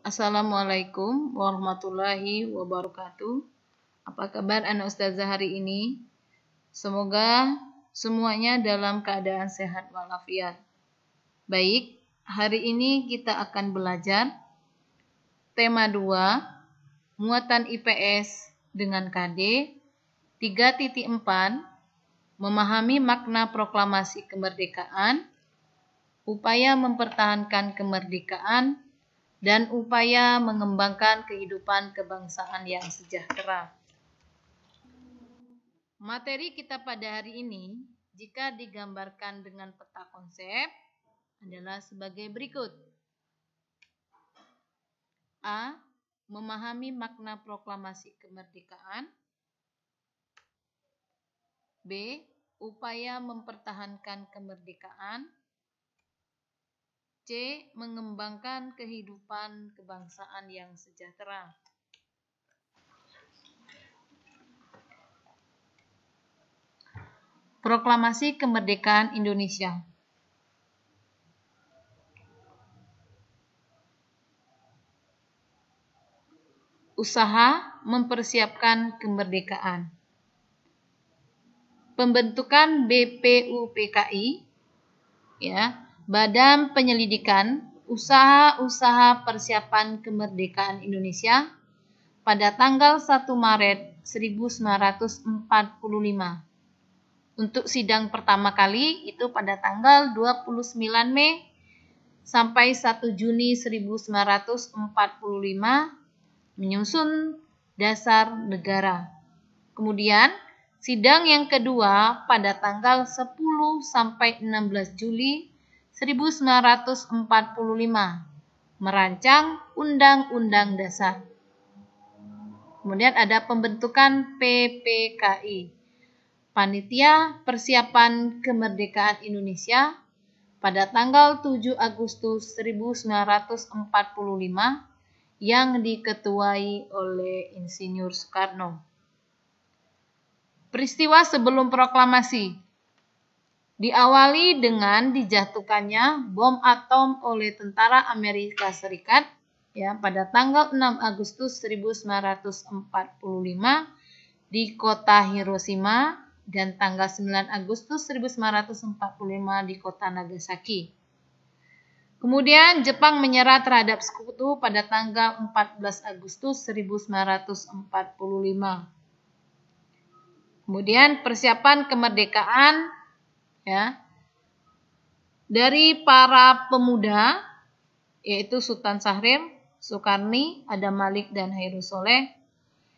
Assalamualaikum warahmatullahi wabarakatuh. Apa kabar anak ustazah hari ini? Semoga semuanya dalam keadaan sehat walafiat. Baik, hari ini kita akan belajar tema 2, muatan IPS dengan KD 3.4, memahami makna proklamasi kemerdekaan, upaya mempertahankan kemerdekaan, dan upaya mengembangkan kehidupan kebangsaan yang sejahtera. Materi kita pada hari ini, jika digambarkan dengan peta konsep, adalah sebagai berikut. A. Memahami makna proklamasi kemerdekaan. B. Upaya mempertahankan kemerdekaan. C. Mengembangkan kehidupan kebangsaan yang sejahtera. Proklamasi Kemerdekaan Indonesia. Usaha mempersiapkan kemerdekaan. Pembentukan BPUPKI, Badan Penyelidikan Usaha-usaha Persiapan Kemerdekaan Indonesia pada tanggal 1 Maret 1945. Untuk sidang pertama kali itu pada tanggal 29 Mei sampai 1 Juni 1945 menyusun dasar negara. Kemudian sidang yang kedua pada tanggal 10 sampai 16 Juli 1945 merancang Undang-Undang Dasar. Kemudian ada pembentukan PPKI, Panitia Persiapan Kemerdekaan Indonesia pada tanggal 7 Agustus 1945 yang diketuai oleh Insinyur Soekarno. Peristiwa sebelum proklamasi diawali dengan dijatuhkannya bom atom oleh tentara Amerika Serikat pada tanggal 6 Agustus 1945 di kota Hiroshima dan tanggal 9 Agustus 1945 di kota Nagasaki. Kemudian Jepang menyerah terhadap sekutu pada tanggal 14 Agustus 1945. Kemudian persiapan kemerdekaan dari para pemuda, yaitu Sultan Syahrir, Soekarni, Adam Malik, dan Hairul Soleh,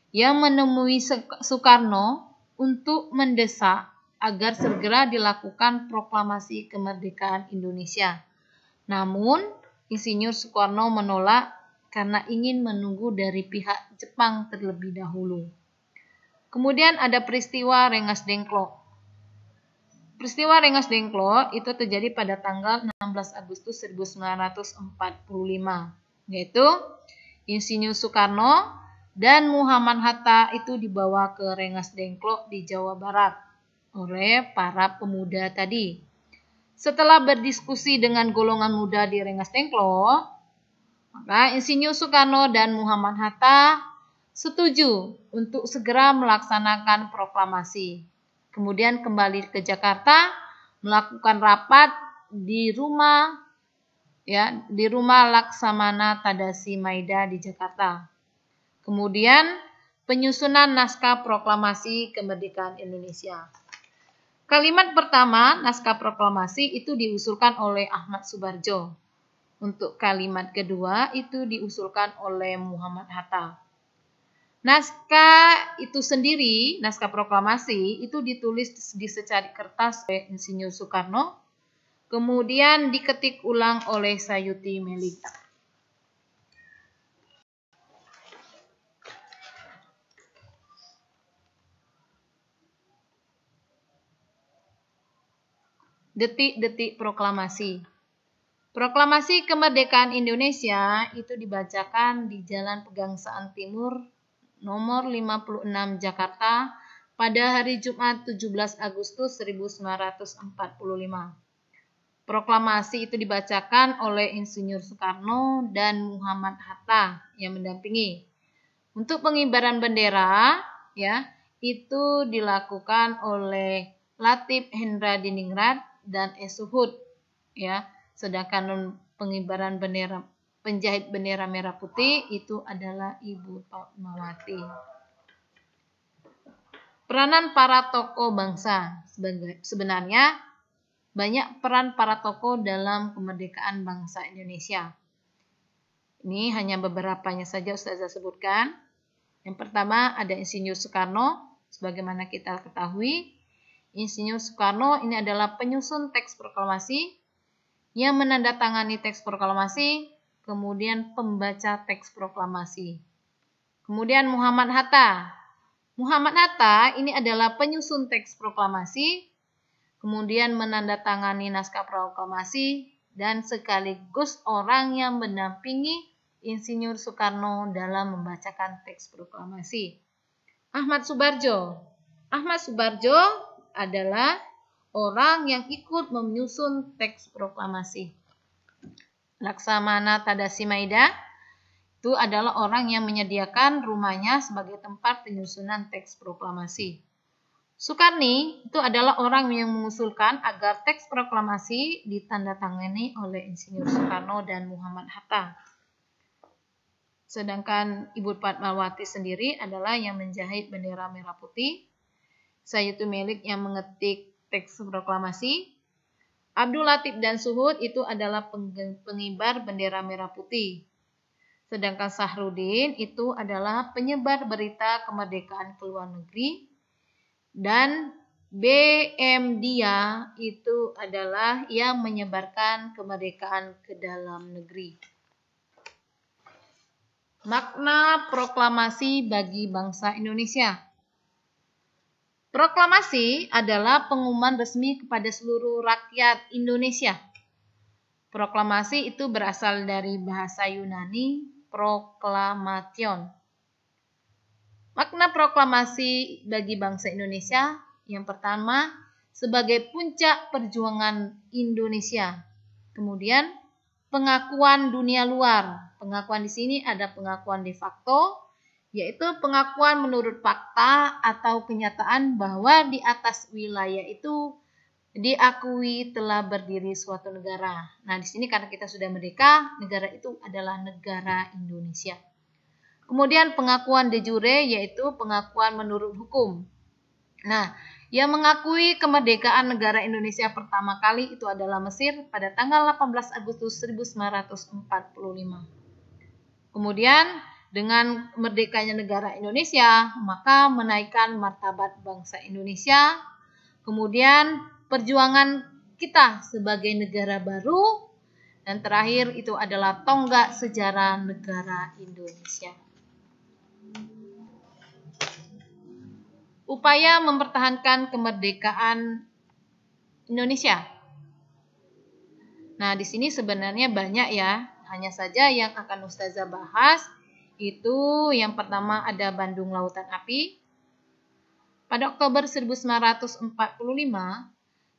yang menemui Soekarno untuk mendesak agar segera dilakukan proklamasi kemerdekaan Indonesia. Namun, Insinyur Soekarno menolak karena ingin menunggu dari pihak Jepang terlebih dahulu. Kemudian ada peristiwa Rengas Dengklok. Peristiwa Rengas Dengklok itu terjadi pada tanggal 16 Agustus 1945, yaitu Insinyur Soekarno dan Muhammad Hatta itu dibawa ke Rengas Dengklok di Jawa Barat oleh para pemuda tadi. Setelah berdiskusi dengan golongan muda di Rengas Dengklok, maka Insinyur Soekarno dan Muhammad Hatta setuju untuk segera melaksanakan proklamasi. Kemudian kembali ke Jakarta, melakukan rapat di rumah Laksamana Tadasi Maida di Jakarta. Kemudian penyusunan naskah proklamasi kemerdekaan Indonesia. Kalimat pertama naskah proklamasi itu diusulkan oleh Ahmad Subarjo. Untuk kalimat kedua itu diusulkan oleh Muhammad Hatta. Naskah itu sendiri, naskah proklamasi itu ditulis di secari kertas oleh Insinyur Soekarno, kemudian diketik ulang oleh Sayuti Melik. Detik-detik proklamasi. Proklamasi kemerdekaan Indonesia itu dibacakan di Jalan Pegangsaan Timur nomor 56 Jakarta pada hari Jumat 17 Agustus 1945. Proklamasi itu dibacakan oleh Insinyur Soekarno dan Muhammad Hatta yang mendampingi. Untuk pengibaran bendera ya, itu dilakukan oleh Latif Hendra Diningrat dan Esuhud ya. Sedangkan pengibaran bendera penjahit bendera merah putih itu adalah Ibu Fatmawati. Peranan para tokoh bangsa. Sebenarnya banyak peran para tokoh dalam kemerdekaan bangsa Indonesia. Ini hanya beberapanya saja Ustazah sebutkan. Yang pertama ada Insinyur Soekarno. Sebagaimana kita ketahui, Insinyur Soekarno ini adalah penyusun teks proklamasi yang menandatangani teks proklamasi, kemudian pembaca teks proklamasi. Kemudian Muhammad Hatta. Muhammad Hatta ini adalah penyusun teks proklamasi, kemudian menandatangani naskah proklamasi, dan sekaligus orang yang mendampingi Insinyur Soekarno dalam membacakan teks proklamasi. Ahmad Subarjo. Ahmad Subarjo adalah orang yang ikut menyusun teks proklamasi. Laksamana Tadasi Maida itu adalah orang yang menyediakan rumahnya sebagai tempat penyusunan teks proklamasi. Sukarni itu adalah orang yang mengusulkan agar teks proklamasi ditandatangani oleh Insinyur Soekarno dan Muhammad Hatta. Sedangkan Ibu Fatmawati sendiri adalah yang menjahit bendera merah putih. Sayyidu Melik yang mengetik teks proklamasi. Abdul Latif dan Suhud itu adalah pengibar bendera merah putih. Sedangkan Sahrudin itu adalah penyebar berita kemerdekaan ke luar negeri. Dan BM Dia itu adalah yang menyebarkan kemerdekaan ke dalam negeri. Makna proklamasi bagi bangsa Indonesia. Proklamasi adalah pengumuman resmi kepada seluruh rakyat Indonesia. Proklamasi itu berasal dari bahasa Yunani proklamation. Makna proklamasi bagi bangsa Indonesia, yang pertama, sebagai puncak perjuangan Indonesia. Kemudian, pengakuan dunia luar. Pengakuan di sini ada pengakuan de facto, yaitu pengakuan menurut fakta atau kenyataan bahwa di atas wilayah itu diakui telah berdiri suatu negara. Nah, di sini karena kita sudah merdeka, negara itu adalah negara Indonesia. Kemudian pengakuan de jure yaitu pengakuan menurut hukum. Nah, yang mengakui kemerdekaan negara Indonesia pertama kali itu adalah Mesir pada tanggal 18 Agustus 1945. Kemudian dengan merdekanya negara Indonesia, maka menaikkan martabat bangsa Indonesia. Kemudian perjuangan kita sebagai negara baru. Dan terakhir itu adalah tonggak sejarah negara Indonesia. Upaya mempertahankan kemerdekaan Indonesia. Nah, di sini sebenarnya banyak ya. Hanya saja yang akan Ustazah bahas itu yang pertama ada Bandung Lautan Api. Pada Oktober 1945,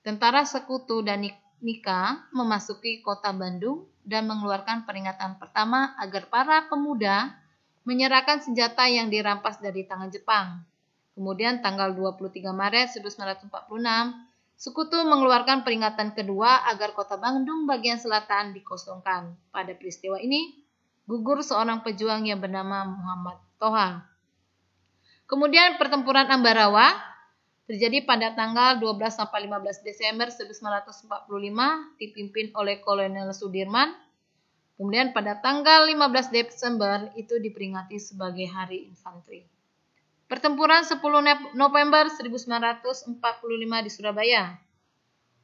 Tentara Sekutu dan Nika memasuki kota Bandung dan mengeluarkan peringatan pertama agar para pemuda menyerahkan senjata yang dirampas dari tangan Jepang. Kemudian tanggal 23 Maret 1946, Sekutu mengeluarkan peringatan kedua agar kota Bandung bagian selatan dikosongkan. Pada peristiwa ini, gugur seorang pejuang yang bernama Muhammad Toha. Kemudian pertempuran Ambarawa terjadi pada tanggal 12 sampai 15 Desember 1945 dipimpin oleh Kolonel Sudirman. Kemudian pada tanggal 15 Desember itu diperingati sebagai Hari Infanteri. Pertempuran 10 November 1945 di Surabaya.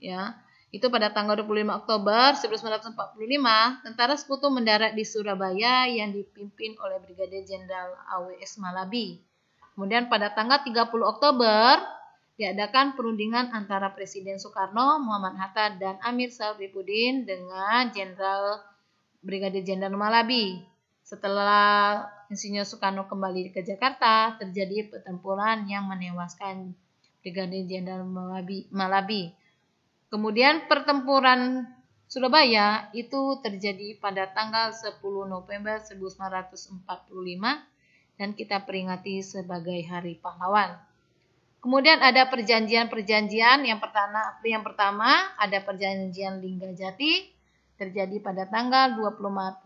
Ya, itu pada tanggal 25 Oktober 1945, tentara Sekutu mendarat di Surabaya yang dipimpin oleh Brigadir Jenderal AWS Malabi. Kemudian pada tanggal 30 Oktober diadakan perundingan antara Presiden Soekarno, Muhammad Hatta, dan Amir Syarifuddin dengan Brigadir Jenderal Malabi. Setelah Insinyur Soekarno kembali ke Jakarta, terjadi pertempuran yang menewaskan Brigadir Jenderal Malabi. Kemudian pertempuran Surabaya itu terjadi pada tanggal 10 November 1945 dan kita peringati sebagai Hari Pahlawan. Kemudian ada perjanjian-perjanjian. Yang pertama ada perjanjian Linggajati terjadi pada tanggal 23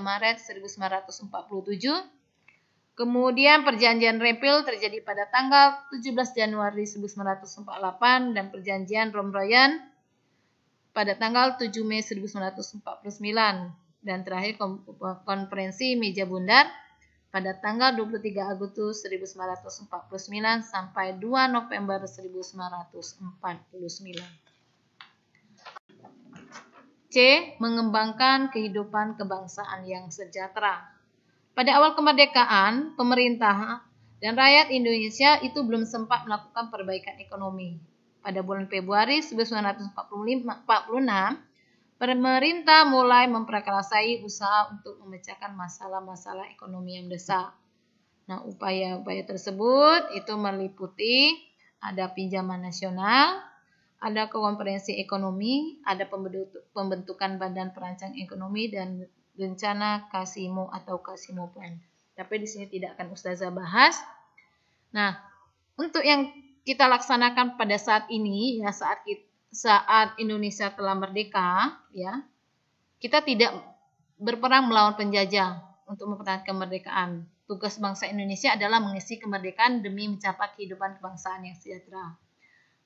Maret 1947. Kemudian perjanjian Repil terjadi pada tanggal 17 Januari 1948 dan perjanjian Romroyan pada tanggal 7 Mei 1949. Dan terakhir konferensi Meja Bundar pada tanggal 23 Agustus 1949 sampai 2 November 1949. C. Mengembangkan kehidupan kebangsaan yang sejahtera. Pada awal kemerdekaan, pemerintah dan rakyat Indonesia itu belum sempat melakukan perbaikan ekonomi. Pada bulan Februari 1946, pemerintah mulai memprakarsai usaha untuk memecahkan masalah-masalah ekonomi yang mendesak. Nah, upaya-upaya tersebut itu meliputi ada pinjaman nasional, ada konferensi ekonomi, ada pembentukan badan perancang ekonomi dan rencana Kasimo atau Kasimo Plan. Tapi di sini tidak akan Ustazah bahas. Nah, untuk yang kita laksanakan pada saat ini ya saat Indonesia telah merdeka ya, kita tidak berperang melawan penjajah untuk mempertahankan kemerdekaan. Tugas bangsa Indonesia adalah mengisi kemerdekaan demi mencapai kehidupan kebangsaan yang sejahtera.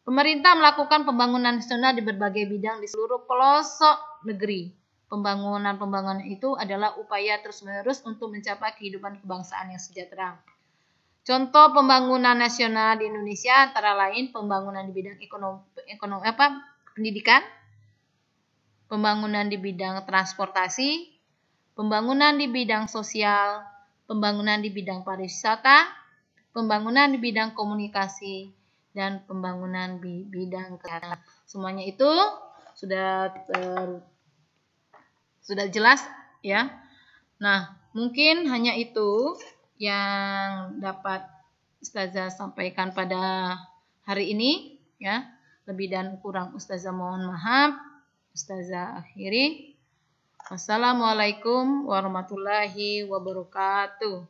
Pemerintah melakukan pembangunan nasional di berbagai bidang di seluruh pelosok negeri. Pembangunan itu adalah upaya terus-menerus untuk mencapai kehidupan kebangsaan yang sejahtera. Contoh pembangunan nasional di Indonesia antara lain pembangunan di bidang pendidikan, pembangunan di bidang transportasi, pembangunan di bidang sosial, pembangunan di bidang pariwisata, pembangunan di bidang komunikasi, dan pembangunan di bidang kesehatan. Semuanya itu sudah jelas ya. Nah, mungkin hanya itu yang dapat Ustazah sampaikan pada hari ini ya. Lebih dan kurang Ustazah mohon maaf. Ustazah akhiri. Wassalamualaikum warahmatullahi wabarakatuh.